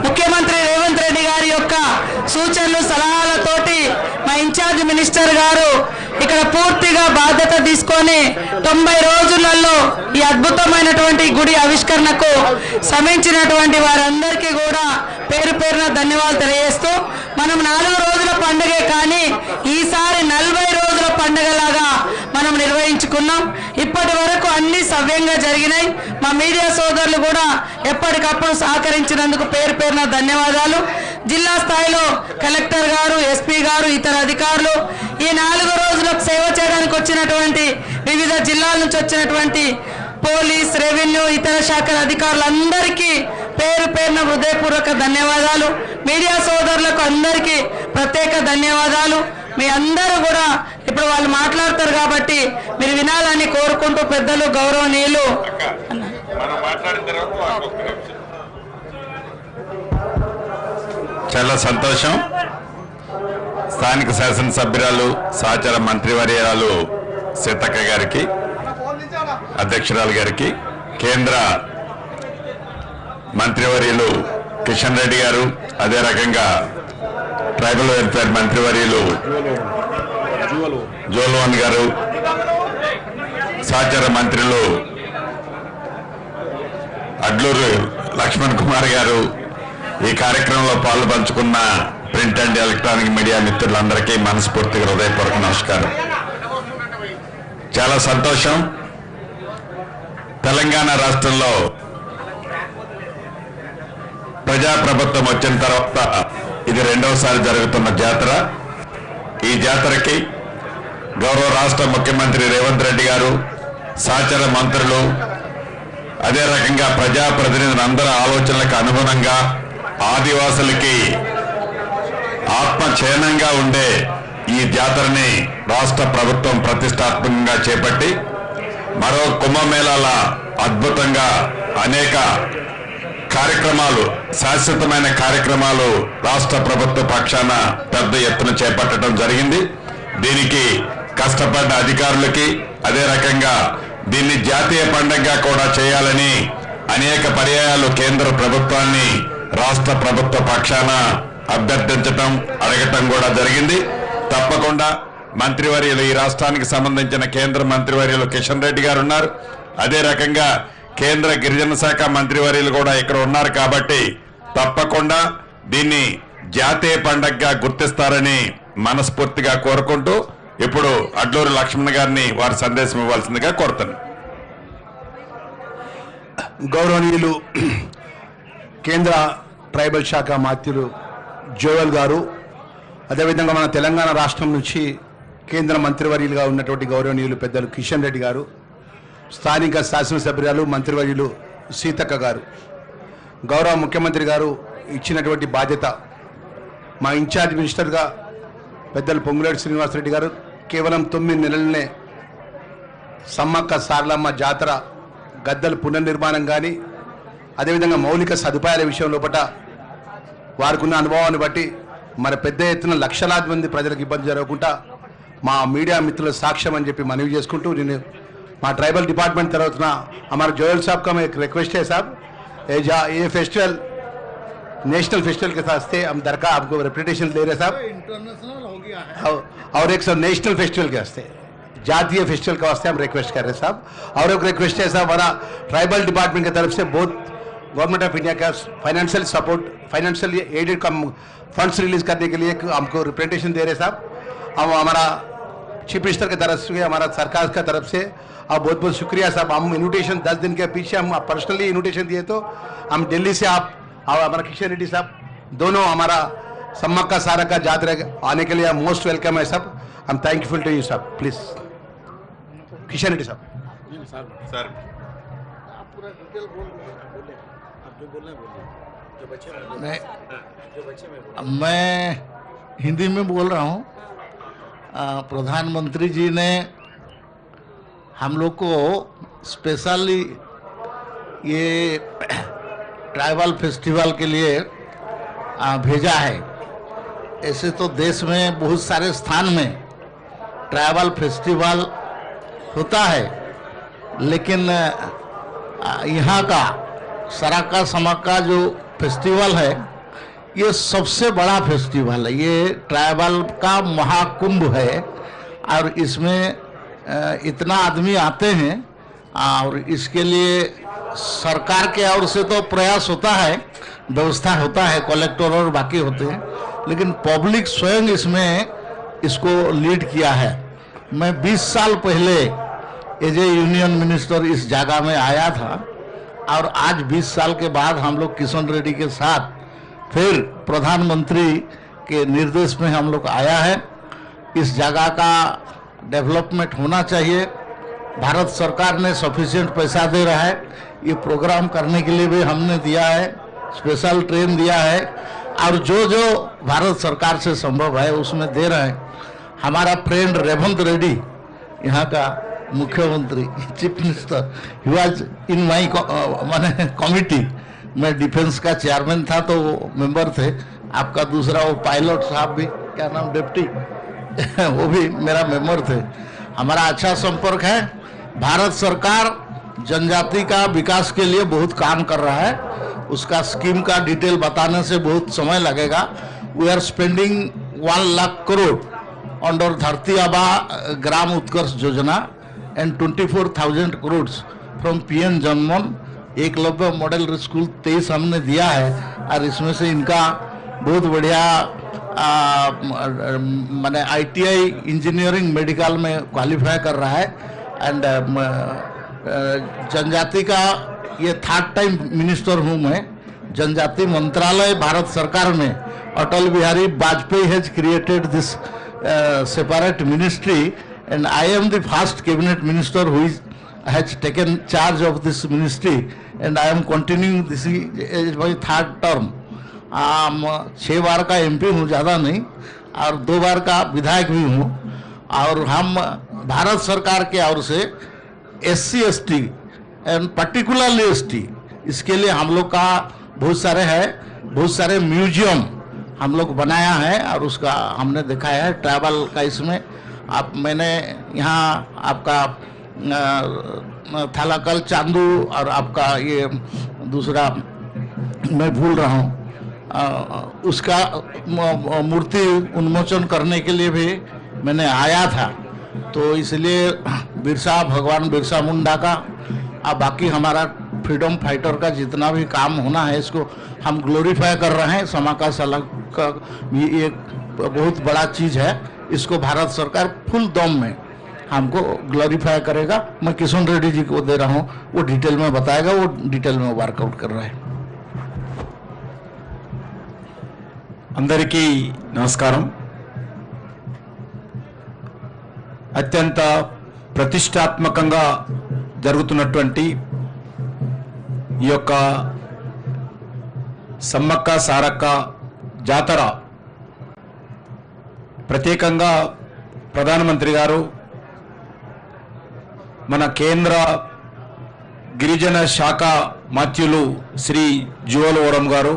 ముఖ్యమంత్రి రేవంత్ రెడ్డి గారి యొక్క సూచనలు సలహాలతోటి మా ఇన్ఛార్జ్ మినిస్టర్ గారు ఇక్కడ పూర్తిగా బాధ్యత తీసుకొని 90 రోజులలో ఈ అద్భుతమైనటువంటి గుడి ఆవిష్కరణకు శ్రమించినటువంటి వారందరికీ కూడా పేరు పేరున ధన్యవాదాలు తెలియజేస్తూ మనం 4 రోజుల పండుగే కానీ ఈసారి 40 రోజుల పండుగలాగా మనం నిర్వహించుకున్నాం. ఇప్పటి వరకు అన్ని సవ్యంగా జరిగినాయి. మా మీడియా సోదరులు కూడా ఎప్పటికప్పుడు సహకరించినందుకు పేరు పేరున ధన్యవాదాలు. జిల్లా స్థాయిలో కలెక్టర్ గారు, ఎస్పీ గారు, ఇతర అధికారులు, ఈ 4 రోజులకు సేవ చేయడానికి వచ్చినటువంటి వివిధ జిల్లాల నుంచి వచ్చినటువంటి పోలీస్, రెవెన్యూ, ఇతర శాఖల అధికారులందరికీ పేరు పేరున హృదయపూర్వక ధన్యవాదాలు. మీడియా సోదరులకు అందరికీ ప్రత్యేక ధన్యవాదాలు. మీ అందరూ కూడా ఇప్పుడు వాళ్ళు మాట్లాడతారు కాబట్టి మీరు వినాలని కోరుకుంటూ పెద్దలు గౌరవనీయులు చాలా సంతోషం. స్థానిక శాసనసభ్యురాలు సహచర మంత్రివర్యాలు సీతక్క గారికి, అధ్యక్షురాలు గారికి, కేంద్ర మంత్రివర్యులు కిషన్ రెడ్డి గారు, అదే రకంగా ట్రైబల్ వెల్ఫేర్ మంత్రివర్యులు జోల్వాన్ గారు, సహచర మంత్రులు అడ్లూరు లక్ష్మణ్ కుమార్ గారు, ఈ కార్యక్రమంలో పాలు పంచుకున్న ప్రింట్ అండ్ ఎలక్ట్రానిక్ మీడియా మిత్రులందరికీ మనస్ఫూర్తిగా హృదయపూర్వక నమస్కారం. చాలా సంతోషం. తెలంగాణ రాష్ట్రంలో ప్రజాప్రభుత్వం వచ్చిన తర్వాత ఇది 2వసారి జరుగుతున్న జాతర. ఈ జాతరకి గౌరవ రాష్ట్ర ముఖ్యమంత్రి రేవంత్ రెడ్డి గారు, సహచర మంత్రులు, అదే రకంగా ప్రజాప్రతినిధులు అందరి ఆలోచనలకు అనుగుణంగా ఆదివాసులకి ఆత్మచేనంగా ఉండే ఈ జాతరని రాష్ట్ర ప్రభుత్వం ప్రతిష్టాత్మకంగా చేపట్టి మరో కుంభమేళాల అద్భుతంగా అనేక కార్యక్రమాలు, శాశ్వతమైన కార్యక్రమాలు రాష్ట్ర ప్రభుత్వ పక్షాన పెద్ద ఎత్తున చేపట్టడం జరిగింది. దీనికి కష్టపడ్డ అధికారులకి, అదే రకంగా దీన్ని జాతీయ పండుగగా కూడా చేయాలని అనేక పర్యాయాలు కేంద్ర ప్రభుత్వాన్ని రాష్ట్ర ప్రభుత్వ పక్షాన అభ్యర్థించటం, అడగటం కూడా జరిగింది. తప్పకుండా మంత్రివర్యులు, ఈ రాష్ట్రానికి సంబంధించిన కేంద్ర మంత్రివర్యులు కిషన్ రెడ్డి గారు ఉన్నారు. అదే రకంగా కేంద్ర గిరిజన శాఖ మంత్రివర్యులు కూడా ఇక్కడ ఉన్నారు. కాబట్టి తప్పకుండా దీన్ని జాతీయ పండుగగా గుర్తిస్తారని మనస్ఫూర్తిగా కోరుకుంటూ ఇప్పుడు అడ్లూరు లక్ష్మణ్ గారిని వారి సందేశం ఇవ్వాల్సిందిగా కోరుతాను. గౌరవనీయులు కేంద్ర ట్రైబల్ శాఖ మంత్రులు జోవల్ గారు, అదేవిధంగా మన తెలంగాణ రాష్ట్రం నుంచి కేంద్ర మంత్రివర్యులుగా ఉన్నటువంటి గౌరవనీయులు పెద్దలు కిషన్ రెడ్డి గారు, స్థానిక శాసనసభ్యురాలు మంత్రివర్యులు సీతక్క గారు, గౌరవ ముఖ్యమంత్రి గారు ఇచ్చినటువంటి బాధ్యత మా ఇన్ఛార్జ్ మినిస్టర్గా పెద్దలు పొంగులేటి శ్రీనివాసరెడ్డి గారు కేవలం 9 నెలలనే సమ్మక్క సారలమ్మ జాతర గద్దెల పునర్నిర్మాణం కానీ, అదేవిధంగా మౌలిక సదుపాయాల విషయం లోపల వారికి ఉన్న అనుభవాన్ని బట్టి మరి పెద్ద ఎత్తున లక్షలాది మంది ప్రజలకు ఇబ్బంది జరగకుండా మా మీడియా మిత్రుల సాక్ష్యం అని చెప్పి మనవి చేసుకుంటూ నేను మా ट्राइबल डिपार्टमेंट तरफ ना हमारे जोयल साहब का मैं एक रिक्वेस्ट है साहब, ये फेस्टिवल नेशनल फेस्टिवल के साथ से हम दरकार आपको रेपुटेशन दे रहे साहब, इंटरनेशनल हो गया है और एक सौ नेशनल फेस्टिवल के वास्ते जातीय फेस्टिवल के वास्ते हम रिक्वेस्ट कर रहे हैं साहब. और एक रिक्वेस्ट है साहब, हमारा ट्राइबल डिपार्टमेंट की तरफ से बहुत गवर्नमेंट ऑफ इंडिया का फाइनेंशियल सपोर्ट, फाइनेंशियली एडेड कम फंड्स रिलीज करने के लिए हमको रिप्रेजेंटेशन दे रहे साहब. हम हमारा चीफ मिनिस्टर की तरफ से, हमारा सरकार की तरफ से आप बहुत बहुत शुक्रिया साहब. हम इन्विटेशन 10 दिन के पीछे हम पर्सनली इन्विटेशन दिए तो हम दिल्ली से आप और हमारा किशन रेड्डी साहब दोनों हमारा सम्मक्का सारक्का जात्रा आने के लिए मोस्ट वेलकम है साहब. हम थैंकफुल टू यू साहब. प्लीज किशन रेड्डी साहब. सर मैं हिंदी में बोल रहा हूँ. प्रधानमंत्री जी ने हम लोग को स्पेशली ये ट्राइबल फेस्टिवल के लिए भेजा है. ऐसे तो देश में बहुत सारे स्थान में ट्राइबल फेस्टिवल होता है, लेकिन यहाँ का सराका समक्का जो फेस्टिवल है, ये सबसे बड़ा फेस्टिवल है। ये ट्राइबल का महाकुंभ है और इसमें इतना आदमी आते हैं और इसके लिए सरकार के ओर से तो प्रयास होता है, व्यवस्था होता है, कलेक्टर और बाकी होते हैं, लेकिन पब्लिक स्वयं इसमें इसको लीड किया है। मैं 20 साल पहले एज ए यूनियन मिनिस्टर इस जगह में आया था और आज 20 साल के बाद हम लोग किशन रेड्डी के साथ फिर प्रधानमंत्री के निर्देश में हम लोग आया है। इस जगह का डेवलपमेंट होना चाहिए। भारत सरकार ने सफिशिएंट पैसा दे रहा है, ये प्रोग्राम करने के लिए भी हमने दिया है, स्पेशल ट्रेन दिया है और जो जो भारत सरकार से संभव है उसमें दे रहे हैं। हमारा फ्रेंड रेवंत रेड्डी, यहाँ का मुख्यमंत्री, chief minister, he was in my माने कमिटी। मैं डिफेंस का चेयरमैन था तो वो मेंबर थे। आपका दूसरा वो पायलट साहब भी, क्या नाम, डिप्टी वो भी मेरा मेंबर थे। हमारा अच्छा संपर्क है। भारत सरकार जनजाति का विकास के लिए बहुत काम कर रहा है। उसका स्कीम का डिटेल बताने से बहुत समय लगेगा। We are spending 1 lakh crore under Dharti Aaba ग्राम उत्कर्ष योजना and 24,000 crore from PM Janman. Eklavya model school 23 हमने दिया है और इसमें से इनका बहुत बढ़िया माने ITI इंजीनियरिंग मेडिकल में क्वालिफाई कर रहा है। एंड जनजाति का ये 3rd टाइम मिनिस्टर हूँ मैं। जनजाति मंत्रालय भारत सरकार में Atal Bihari Vajpayee has created this separate ministry and I am the first cabinet minister who has taken charge of this ministry and I am continuing this is my 3rd term। 6 बार का MP हूँ, ज़्यादा नहीं, और 2 बार का विधायक भी हूँ। और हम भारत सरकार के ओर से SC ST and particularly ST, इसके लिए हम लोग का बहुत सारे म्यूजियम हम लोग बनाया है और उसका हमने दिखाया है ट्रैवल का। इसमें आप मैंने यहाँ आपका थालाकल चांदू और आपका ये दूसरा मैं भूल रहा हूँ, उसका मूर्ति उन्मोचन करने के लिए भी मैंने आया था। तो इसलिए भगवान बिरसा मुंडा का और बाकी हमारा फ्रीडम फाइटर का जितना भी काम होना है इसको हम ग्लोरीफाई कर रहे हैं। समाका सलग का भी एक बहुत बड़ा चीज़ है, इसको भारत सरकार फुल दम में हमको ग्लोरीफाई करेगा। मैं किशन रेड्डी जी को दे रहा हूँ, वो डिटेल में बताएगा, वो डिटेल में वर्कआउट कर रहे हैं। అందరికీ నమస్కారం। అత్యంత ప్రతిష్టాత్మకంగా జరుగుతున్నటువంటి ఈ యొక్క సమ్మక్క సారక్క జాతర ప్రత్యేకంగా ప్రధానమంత్రి గారు మన కేంద్ర గిరిజన శాఖ మాత్యులు శ్రీ జువల్ ఓరం గారు